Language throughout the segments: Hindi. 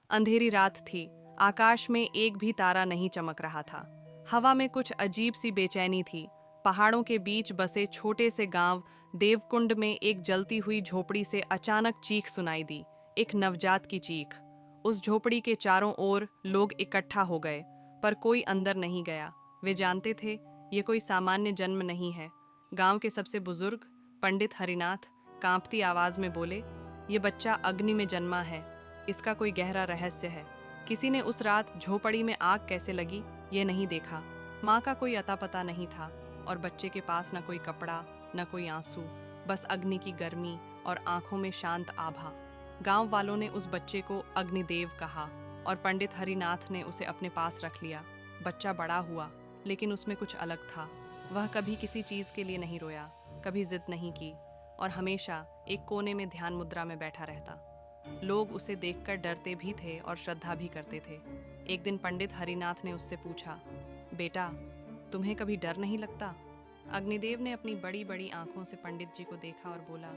अंधेरी रात थी। आकाश में एक भी तारा नहीं चमक रहा था। हवा में कुछ अजीब सी बेचैनी थी। पहाड़ों के बीच बसे छोटे से गांव देवकुंड में एक जलती हुई झोपड़ी से अचानक चीख सुनाई दी। एक नवजात की चीख। उस झोपड़ी के चारों ओर लोग इकट्ठा हो गए, पर कोई अंदर नहीं गया। वे जानते थे ये कोई सामान्य जन्म नहीं है। गांव के सबसे बुजुर्ग पंडित हरिनाथ कांपती आवाज में बोले, ये बच्चा अग्नि में जन्मा है। इसका कोई गहरा रहस्य है। किसी ने उस रात झोपड़ी में आग कैसे लगी ये नहीं देखा। माँ का कोई अता पता नहीं था और बच्चे के पास न कोई कपड़ा न कोई आंसू, बस अग्नि की गर्मी और आंखों में शांत आभा। गांव वालों ने उस बच्चे को अग्निदेव कहा और पंडित हरिनाथ ने उसे अपने पास रख लिया। बच्चा बड़ा हुआ, लेकिन उसमें कुछ अलग था। वह कभी किसी चीज के लिए नहीं रोया, कभी जिद नहीं की और हमेशा एक कोने में ध्यान मुद्रा में बैठा रहता। लोग उसे देखकर डरते भी थे और श्रद्धा भी करते थे। एक दिन पंडित हरिनाथ ने उससे पूछा, बेटा, तुम्हें कभी डर नहीं लगता? अग्निदेव ने अपनी बड़ी बड़ी आंखों से पंडित जी को देखा और बोला,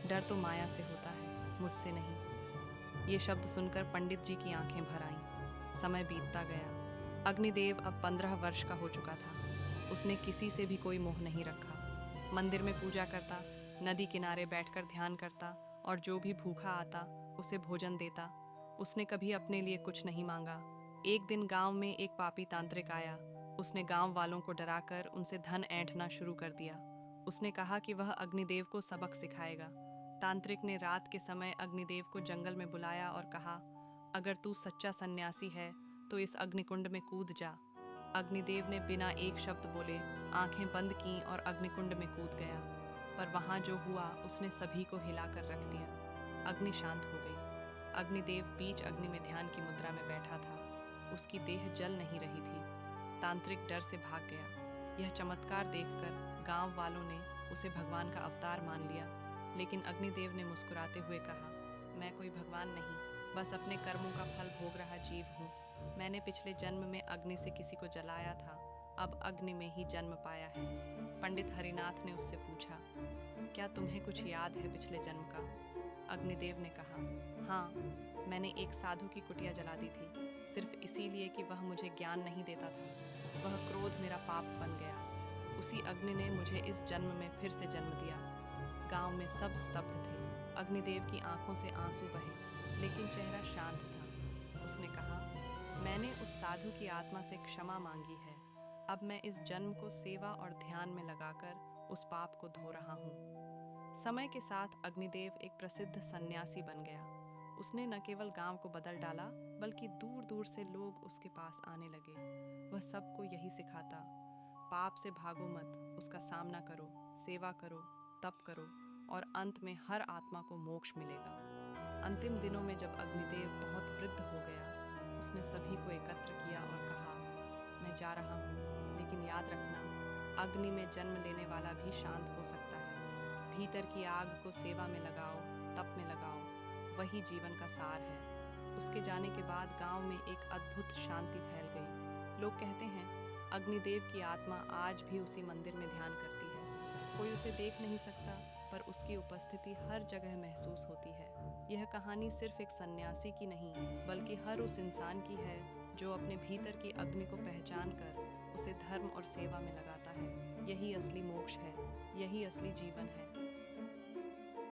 डर तो माया से होता है, मुझसे नहीं। ये शब्द सुनकर पंडित जी की आंखें भर आईं। समय बीतता गया। अग्निदेव अब 15 वर्ष का हो चुका था। उसने किसी से भी कोई मोह नहीं रखा। मंदिर में पूजा करता, नदी किनारे बैठकर ध्यान करता और जो भी भूखा आता उसे भोजन देता। उसने कभी अपने लिए कुछ नहीं मांगा। एक दिन गांव में एक पापी तांत्रिक आया। उसने गांव वालों को डराकर उनसे धन ऐंठना शुरू कर दिया। उसने कहा कि वह अग्निदेव को सबक सिखाएगा। तांत्रिक ने रात के समय अग्निदेव को जंगल में बुलाया और कहा, अगर तू सच्चा सन्यासी है तो इस अग्निकुंड में कूद जा। अग्निदेव ने बिना एक शब्द बोले आंखें बंद की और अग्निकुंड में कूद गया। पर वहां जो हुआ उसने सभी को हिलाकर रख दिया। अग्नि शांत हो गई। अग्निदेव बीच अग्नि में ध्यान की मुद्रा में बैठा था। उसकी देह जल नहीं रही थी। तांत्रिक डर से भाग गया। यह चमत्कार देखकर गांव वालों ने उसे भगवान का अवतार मान लिया। लेकिन अग्निदेव ने मुस्कुराते हुए कहा, मैं कोई भगवान नहीं, बस अपने कर्मों का फल भोग रहा जीव हूँ। मैंने पिछले जन्म में अग्नि से किसी को जलाया था, अब अग्नि में ही जन्म पाया है। पंडित हरिनाथ ने उससे पूछा, क्या तुम्हें कुछ याद है पिछले जन्म का? अग्निदेव ने कहा, हाँ, मैंने एक साधु की कुटिया जला दी थी, सिर्फ इसीलिए कि वह मुझे ज्ञान नहीं देता था। वह क्रोध मेरा पाप बन गया। उसी अग्नि ने मुझे इस जन्म में फिर से जन्म दिया। गांव में सब स्तब्ध थे। अग्निदेव की आंखों से आंसू बहे, लेकिन चेहरा शांत था। उसने कहा, मैंने उस साधु की आत्मा से क्षमा मांगी है। अब मैं इस जन्म को सेवा और ध्यान में लगाकर उस पाप को धो रहा हूँ। समय के साथ अग्निदेव एक प्रसिद्ध सन्यासी बन गया। उसने न केवल गांव को बदल डाला, बल्कि दूर दूर से लोग उसके पास आने लगे। वह सबको यही सिखाता, पाप से भागो मत, उसका सामना करो, सेवा करो, तप करो और अंत में हर आत्मा को मोक्ष मिलेगा। अंतिम दिनों में जब अग्निदेव बहुत वृद्ध हो गया, उसने सभी को एकत्र किया और कहा, मैं जा रहा हूँ, लेकिन याद रखना, अग्नि में जन्म लेने वाला भी शांत हो सकता है। भीतर की आग को सेवा में लगाओ, तप में लगाओ, वही जीवन का सार है। उसके जाने के बाद गांव में एक अद्भुत शांति फैल गई। लोग कहते हैं अग्निदेव की आत्मा आज भी उसी मंदिर में ध्यान करती है। कोई उसे देख नहीं सकता, पर उसकी उपस्थिति हर जगह महसूस होती है। यह कहानी सिर्फ एक सन्यासी की नहीं, बल्कि हर उस इंसान की है जो अपने भीतर की अग्नि को पहचान कर उसे धर्म और सेवा में लगाता है। यही असली मोक्ष है, यही असली जीवन है।